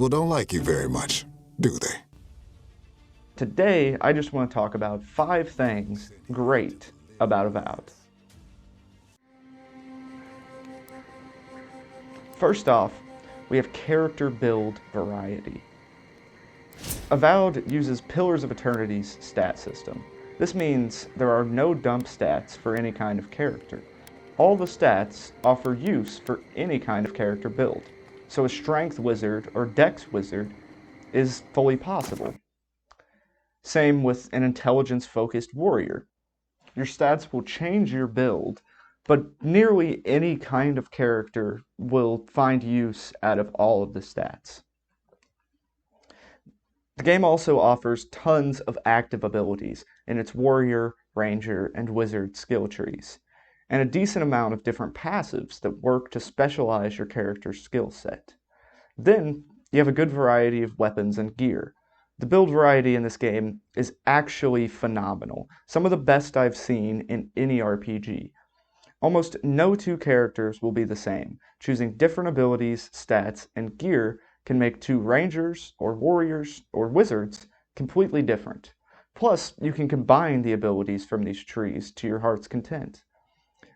people don't like you very much, do they? Today, I just want to talk about 5 things great about Avowed. First off, we have character build variety. Avowed uses Pillars of Eternity's stat system. This means there are no dump stats for any kind of character. All the stats offer use for any kind of character build, so a strength wizard or dex wizard is fully possible. Same with an intelligence-focused warrior. Your stats will change your build, but nearly any kind of character will find use out of all of the stats. The game also offers tons of active abilities in its warrior, ranger, and wizard skill trees, and a decent amount of different passives that work to specialize your character's skill set. Then, you have a good variety of weapons and gear. The build variety in this game is actually phenomenal, some of the best I've seen in any RPG. Almost no two characters will be the same. Choosing different abilities, stats, and gear can make 2 rangers, or warriors, or wizards completely different. Plus, you can combine the abilities from these trees to your heart's content.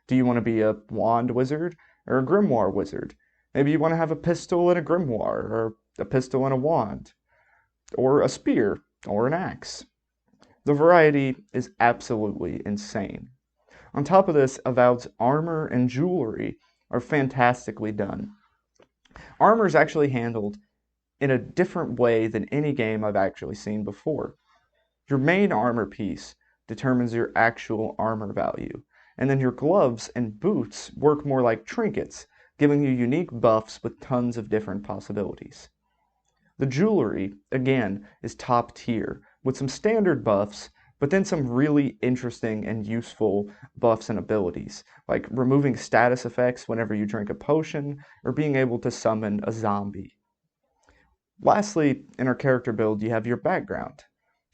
Do you want to be a wand wizard, or a grimoire wizard? Maybe you want to have a pistol and a grimoire, or a pistol and a wand, or a spear, or an axe. The variety is absolutely insane. On top of this, Avowed's armor and jewelry are fantastically done. Armor is actually handled in a different way than any game I've actually seen before. Your main armor piece determines your actual armor value, and then your gloves and boots work more like trinkets, giving you unique buffs with tons of different possibilities. The jewelry, again, is top tier, with some standard buffs, but then some really interesting and useful buffs and abilities, like removing status effects whenever you drink a potion, or being able to summon a zombie. Lastly, in our character build, you have your background.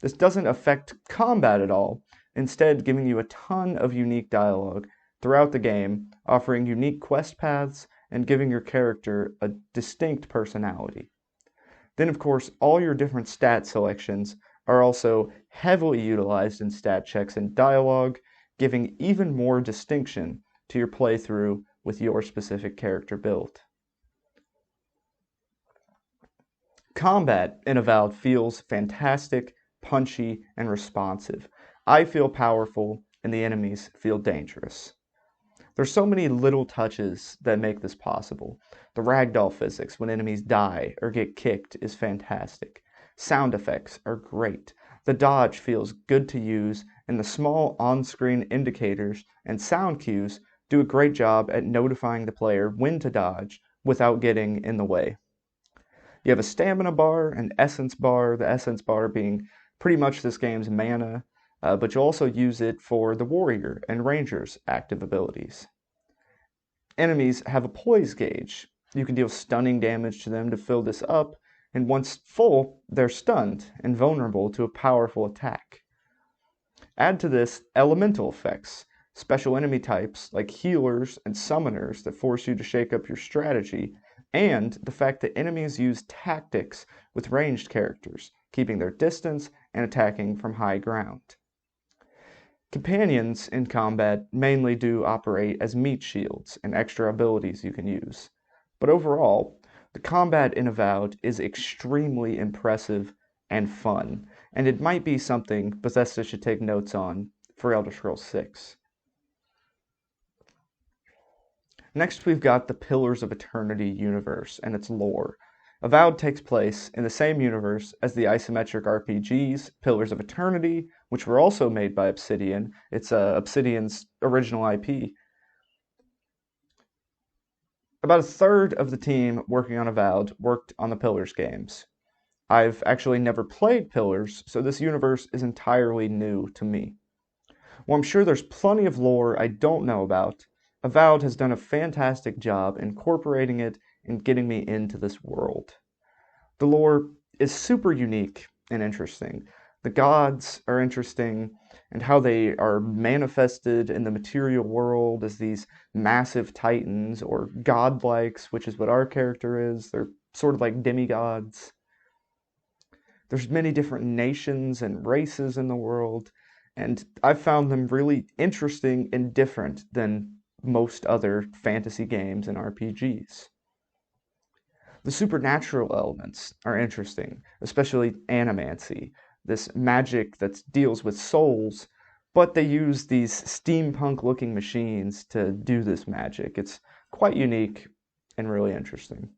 This doesn't affect combat at all, instead giving you a ton of unique dialogue throughout the game, offering unique quest paths, and giving your character a distinct personality. Then, of course, all your different stat selections are also heavily utilized in stat checks and dialogue, giving even more distinction to your playthrough with your specific character build. Combat in Avowed feels fantastic, punchy, and responsive. I feel powerful, and the enemies feel dangerous. There's so many little touches that make this possible. The ragdoll physics when enemies die or get kicked is fantastic. Sound effects are great. The dodge feels good to use, and the small on-screen indicators and sound cues do a great job at notifying the player when to dodge without getting in the way. You have a stamina bar, an essence bar, the essence bar being pretty much this game's mana, but you also use it for the warrior and ranger's active abilities. Enemies have a poise gauge. You can deal stunning damage to them to fill this up, and once full, they're stunned and vulnerable to a powerful attack. Add to this elemental effects, special enemy types like healers and summoners that force you to shake up your strategy, and the fact that enemies use tactics with ranged characters, keeping their distance and attacking from high ground. Companions in combat mainly do operate as meat shields and extra abilities you can use. But overall, the combat in Avowed is extremely impressive and fun, and it might be something Bethesda should take notes on for Elder Scrolls 6. Next, we've got the Pillars of Eternity universe and its lore. Avowed takes place in the same universe as the isometric RPGs Pillars of Eternity, which were also made by Obsidian. It's Obsidian's original IP. About a third of the team working on Avowed worked on the Pillars games. I've actually never played Pillars, so this universe is entirely new to me. While I'm sure there's plenty of lore I don't know about, Avowed has done a fantastic job incorporating it and getting me into this world. The lore is super unique and interesting. The gods are interesting, and how they are manifested in the material world as these massive titans or godlikes, which is what our character is. They're sort of like demigods. There's many different nations and races in the world, and I've found them really interesting and different than most other fantasy games and RPGs. The supernatural elements are interesting, especially animancy, this magic that deals with souls, but they use these steampunk looking machines to do this magic. It's quite unique and really interesting.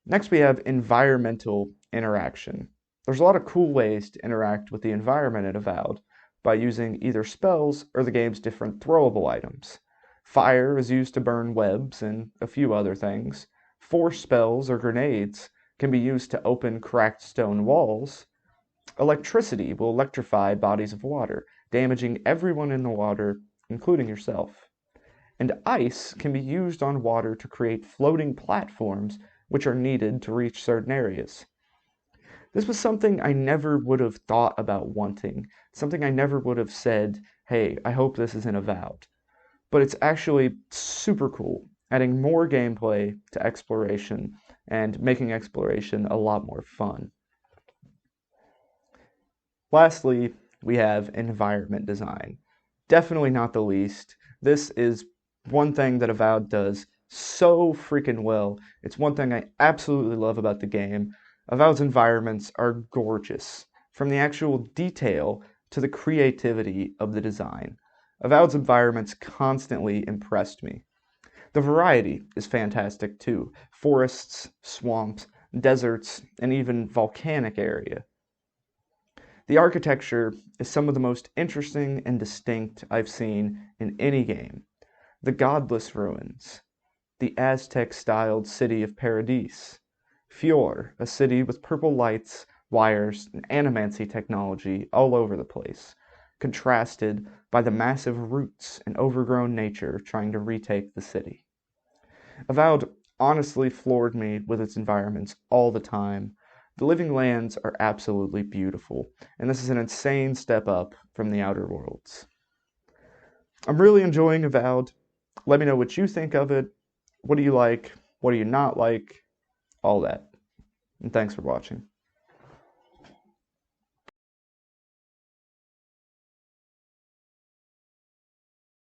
Next, we have environmental interaction. There's a lot of cool ways to interact with the environment in Avowed by using either spells or the game's different throwable items. Fire is used to burn webs and a few other things. Force spells or grenades can be used to open cracked stone walls. Electricity will electrify bodies of water, damaging everyone in the water, including yourself. And ice can be used on water to create floating platforms which are needed to reach certain areas. This was something I never would have thought about wanting, something I never would have said, hey, I hope this is in Avowed. But it's actually super cool, adding more gameplay to exploration and making exploration a lot more fun. Lastly, we have environment design. Definitely not the least. This is one thing that Avowed does so freaking well. It's one thing I absolutely love about the game. Avowed's environments are gorgeous, from the actual detail to the creativity of the design. Avowed's environments constantly impressed me. The variety is fantastic too. Forests, swamps, deserts, and even volcanic area. The architecture is some of the most interesting and distinct I've seen in any game. The godless ruins, the Aztec-styled city of Paradise, Fior, a city with purple lights, wires, and animancy technology all over the place, contrasted by the massive roots and overgrown nature trying to retake the city. Avowed honestly floored me with its environments all the time. The living lands are absolutely beautiful, and this is an insane step up from the Outer Worlds. I'm really enjoying Avowed. Let me know what you think of it. What do you like? What do you not like? All that. And thanks for watching.